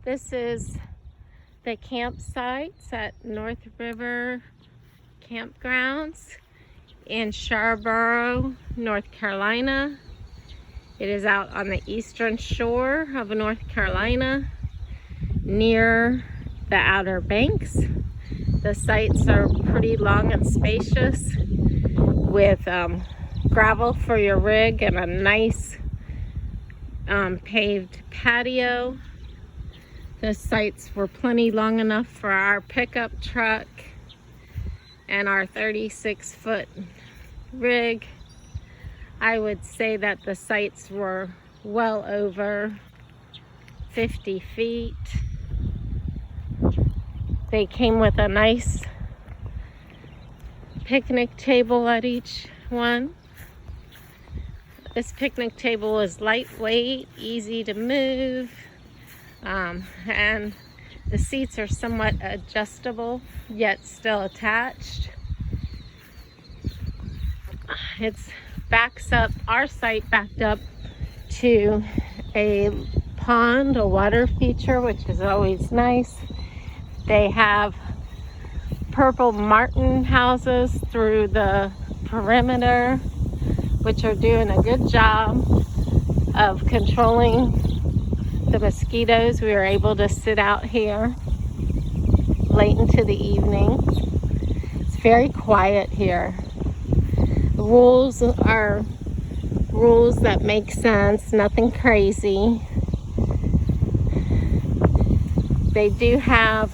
This is the campsites at North River Campgrounds in Shawboro, North Carolina. It is out on the eastern shore of North Carolina near the Outer Banks. The sites are pretty long and spacious with gravel for your rig and a nice paved patio. The sites were plenty long enough for our pickup truck and our 36-foot rig. I would say that the sites were well over 50 feet. They came with a nice picnic table at each one. This picnic table is lightweight, easy to move, and the seats are somewhat adjustable, yet still attached. Our site backed up to a pond, a water feature, which is always nice. They have purple martin houses through the perimeter, which are doing a good job of controlling the mosquitoes. We were able to sit out here late into the evening. It's very quiet here. The rules are rules that make sense, nothing crazy. They do have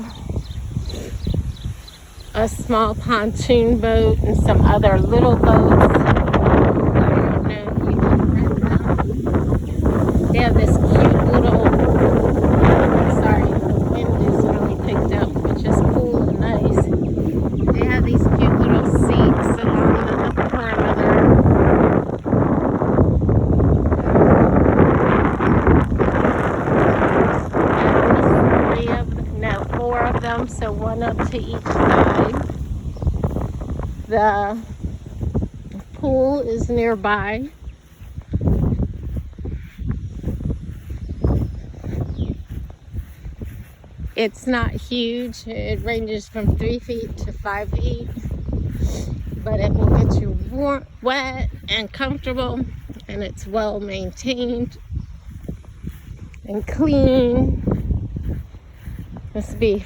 a small pontoon boat and some other little boats. They have this cute little, sorry, the wind is really picked up, which is cool and nice. They have these cute little seats along the perimeter. And there's 4 of them, so one up to each side. The pool is nearby. It's not huge. It ranges from 3 feet to 5 feet, but it will get you warm, wet, and comfortable, and it's well maintained and clean. This would be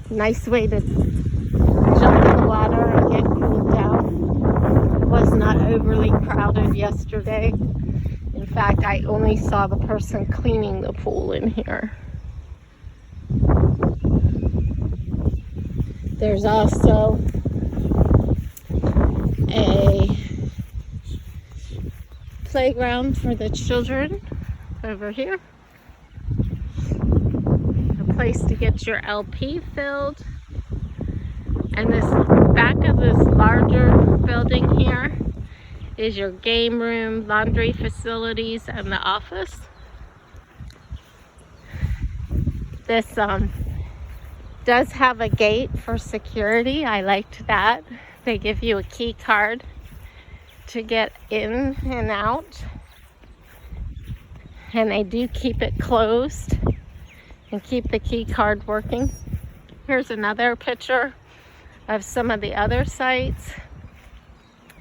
a nice way to jump in the water and get cooled down. It was not overly crowded yesterday. In fact, I only saw the person cleaning the pool in here. There's also a playground for the children over here. A place to get your LP filled. And this back of this larger building here is your game room, laundry facilities, and the office. This does have a gate for security. I liked that. They give you a key card to get in and out. And they do keep it closed and keep the key card working. Here's another picture of some of the other sites.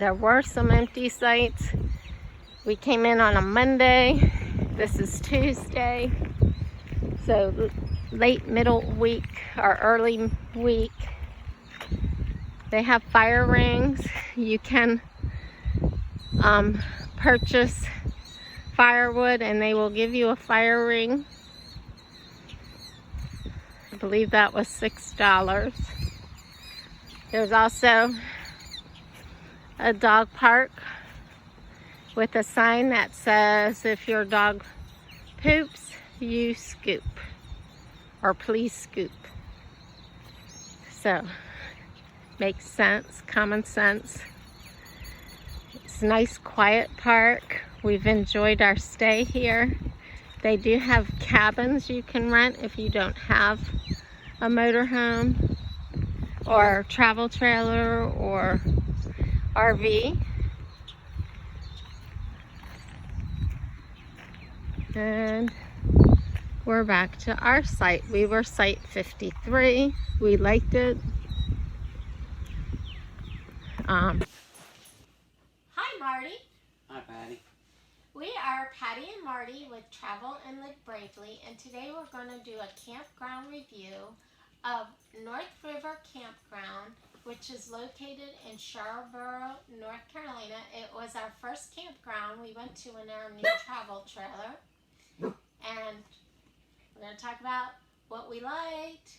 There were some empty sites. We came in on a Monday. This is Tuesday. So late middle week or early week. They have fire rings. You can purchase firewood and they will give you a fire ring. I believe that was $6. There's also a dog park with a sign that says, if your dog poops, you scoop, or please scoop. So, makes sense, common sense. It's a nice quiet park. We've enjoyed our stay here. They do have cabins you can rent if you don't have a motorhome or travel trailer or RV. And We're back to our site. We were site 53. We liked it. Hi, Marty. Hi, Patty. We are Patty and Marty with Travel and Live Bravely, and today we're going to do a campground review of North River Campground, which is located in Shawboro, North Carolina. It was our first campground we went to in our new travel trailer, and we're going to talk about what we liked,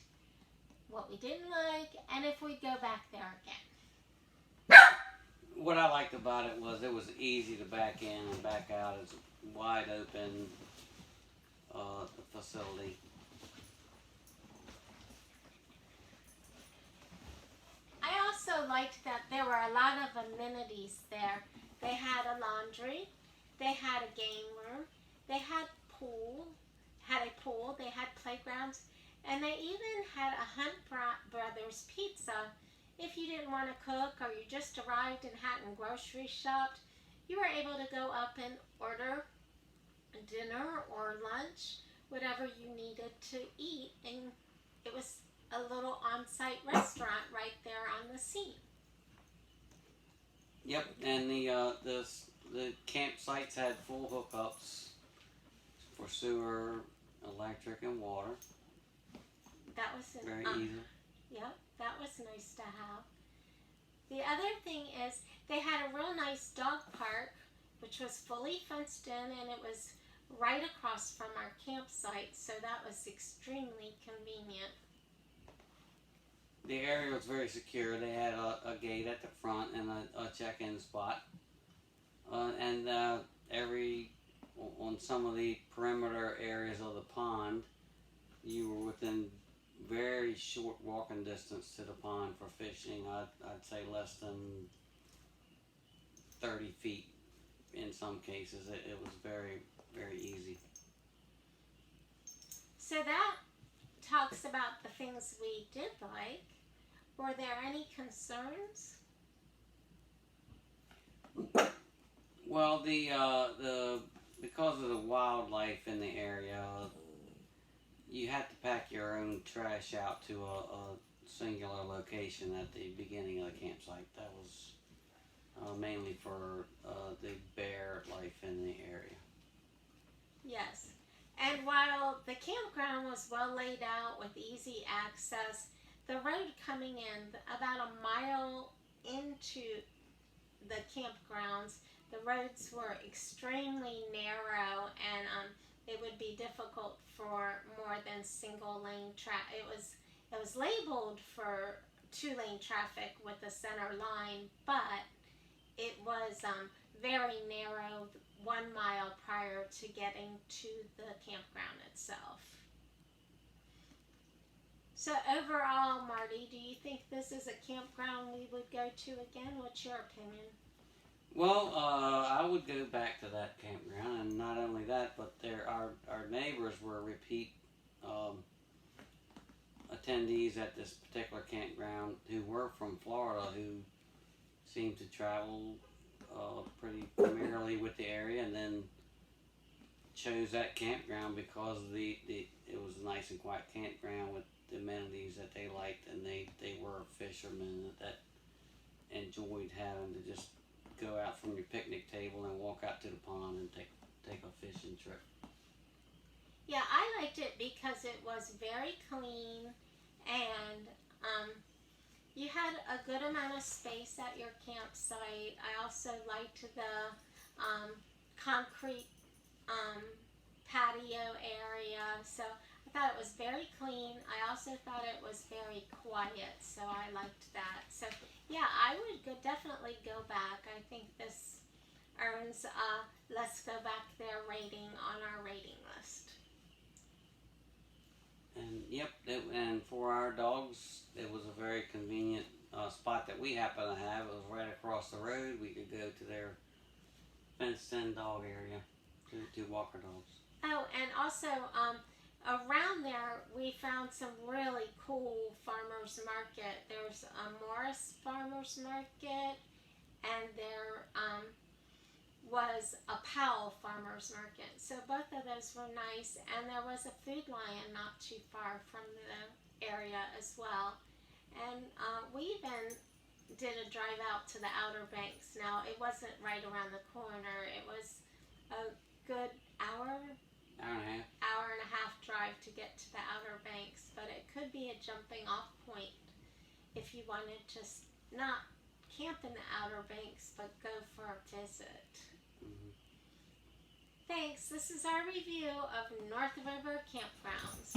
what we didn't like, and if we'd go back there again. What I liked about it was easy to back in and back out. It's wide open the facility. I also liked that there were a lot of amenities there. They had a laundry, they had a game room, they had a pool, they had playgrounds, and they even had a Hunt Brothers pizza. If you didn't want to cook or you just arrived and hadn't grocery shopped, you were able to go up and order dinner or lunch, whatever you needed to eat, and it was a little on-site restaurant right there on the scene. Yep, and the campsites had full hookups for sewer, electric, and water. That was very easy. Yep, that was nice to have. The other thing is they had a real nice dog park, which was fully fenced in, and it was right across from our campsite, so that was extremely convenient. The area was very secure. They had a gate at the front and a check-in spot. On some of the perimeter areas of the pond, you were within very short walking distance to the pond for fishing. I'd say less than 30 feet in some cases. It was very, very easy. So that talks about the things we did like. Were there any concerns? Well, because of the wildlife in the area, you had to pack your own trash out to a singular location at the beginning of the campsite. That was mainly for the bear life in the area. Yes. And while the campground was well laid out with easy access, the road coming in about a mile into the campgrounds, the roads were extremely narrow, and it would be difficult for more than single lane traffic. It was labeled for 2-lane traffic with a center line, but it was very narrow 1 mile prior to getting to the campground itself. So overall, Marty, do you think this is a campground we would go to again? What's your opinion? Well, I would go back to that campground, and not only that, but our neighbors were repeat attendees at this particular campground who were from Florida, who seemed to travel pretty familiarly with the area, and then chose that campground because it was a nice and quiet campground with the amenities that they liked, and they were fishermen that enjoyed having to just go out from your picnic table and walk out to the pond and take a fishing trip. Yeah, I liked it because it was very clean, and you had a good amount of space at your campsite. I also liked the concrete patio area, so I thought it was very clean. I also thought it was very quiet, so I liked that. So yeah, I would definitely go back. I think this earns a let's go back there rating on our rating list. And yep, and for our dogs, it was a very convenient spot that we happen to have. It was right across the road. We could go to their fenced-in dog area to walk our dogs. Oh, and also around there we found some really cool farmers market. There's a Morris Farmers Market, and was a Powell Farmers Market. So both of those were nice, and there was a Food Lion not too far from the area as well. And we even did a drive out to the Outer Banks. Now, it wasn't right around the corner. It was a good hour and a half drive to get to the Outer Banks, but it could be a jumping off point if you wanted to not camp in the Outer Banks, but go for a visit. Mm-hmm. Thanks. This is our review of North River Campgrounds.